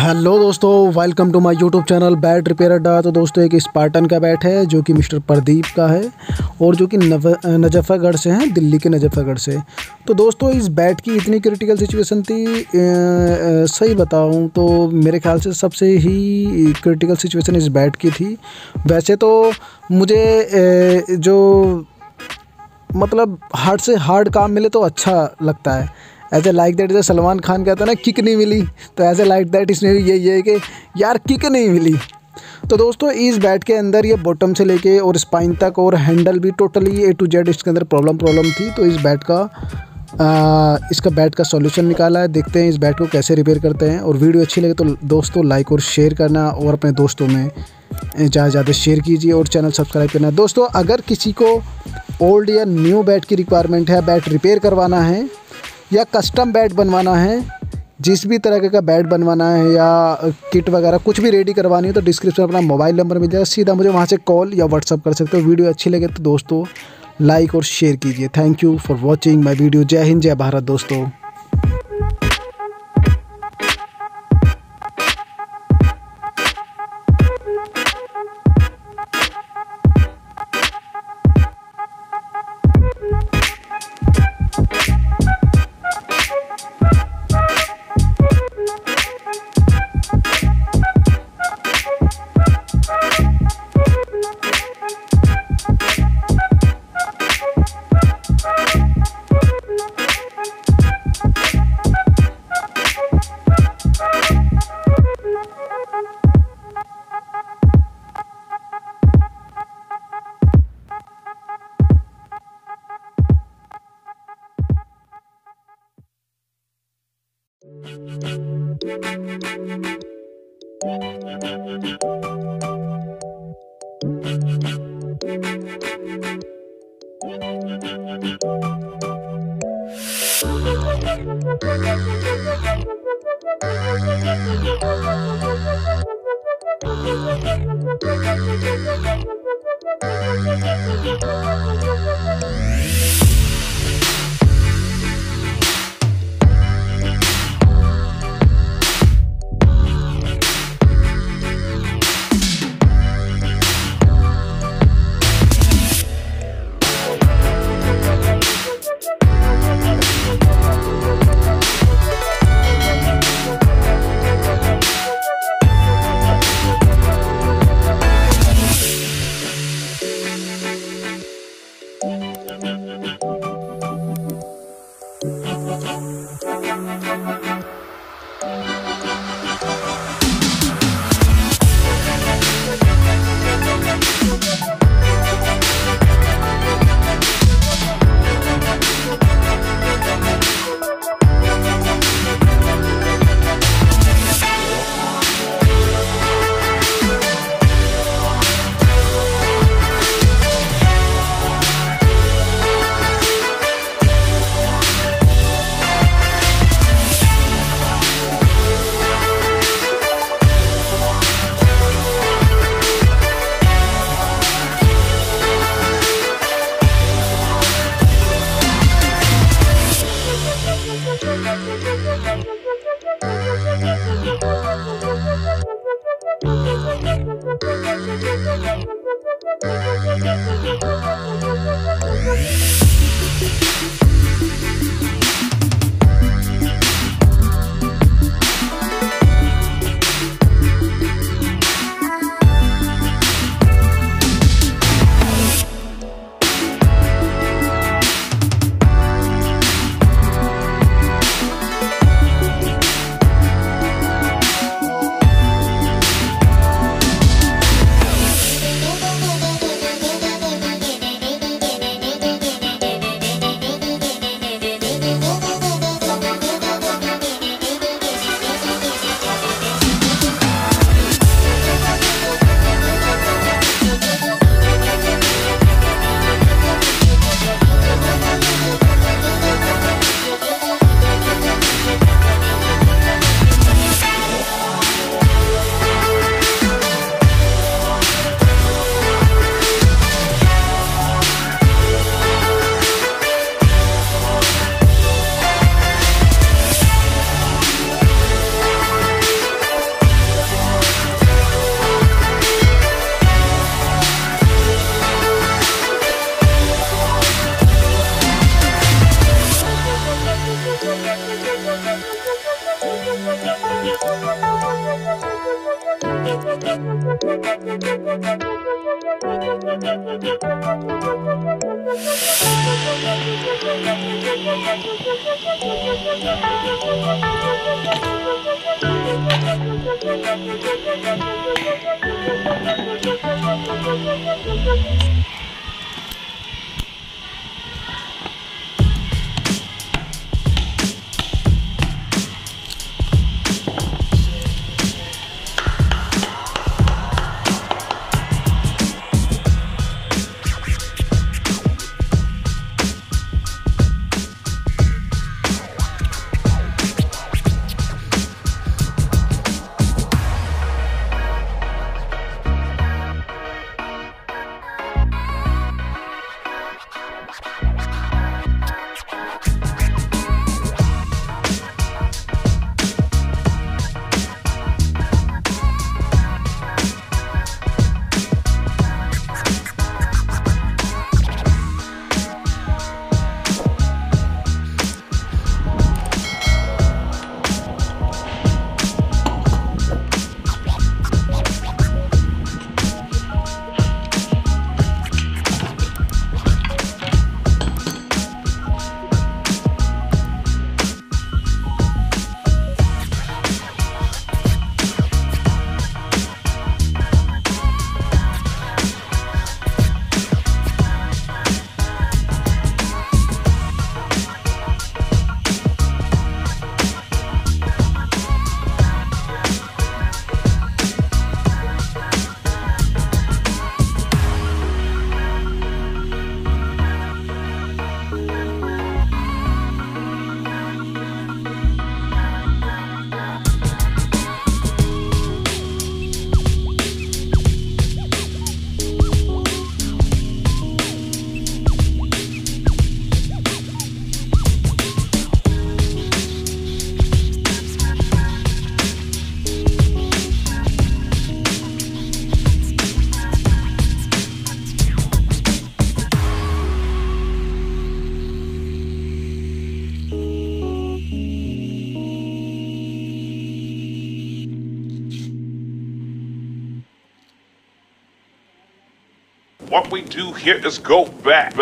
Hello दोस्तों, welcome to my YouTube channel bat repair अड्डा। तो दोस्तों एक स्पार्टन का बैट है जो कि मिस्टर प्रदीप का है और जो कि नजफ़गढ़ से हैं, दिल्ली के नजफ़गढ़ से। तो दोस्तों इस बैट की इतनी क्रिटिकल सिचुएशन थी, सही बताऊं तो मेरे ख्याल से सबसे ही क्रिटिकल सिचुएशन इस बैट की थी। वैसे तो मुझे जो मतलब हार्ड से हार्ड काम मिले तो अच्छा लगता है। ऐसे लाइक दैट, जैसे सलमान खान कहता है ना किक नहीं मिली, तो ऐसे लाइक दैट इसमें भी यही है कि यार किक नहीं मिली। तो दोस्तों इस बैट के अंदर ये बॉटम से लेके और स्पाइन तक और हैंडल भी टोटली A to Z इसके अंदर प्रॉब्लम थी। तो इस बैट का इसका बैट का सॉल्यूशन निकाला है। देखते हैं इस बैट को कैसे रिपेयर करते हैं। और वीडियो अच्छी लगे तो दोस्तों लाइक और शेयर करना और अपने दोस्तों में ज़्यादा शेयर कीजिए और चैनल सब्सक्राइब करना। दोस्तों अगर किसी को ओल्ड या न्यू बैट की रिक्वायरमेंट है, बैट रिपेयर करवाना है या कस्टम बैट बनवाना है, जिस भी तरह का बैट बनवाना है या किट वगैरह कुछ भी रेडी करवानी है, तो डिस्क्रिप्शन में अपना मोबाइल नंबर मिल जाएगा, सीधा मुझे वहाँ से कॉल या व्हाट्सअप कर सकते हो। वीडियो अच्छी लगे तो दोस्तों लाइक और शेयर कीजिए। Thank you for watching my video. जय हिंद, जय भारत दोस्तों। What we do here is go back.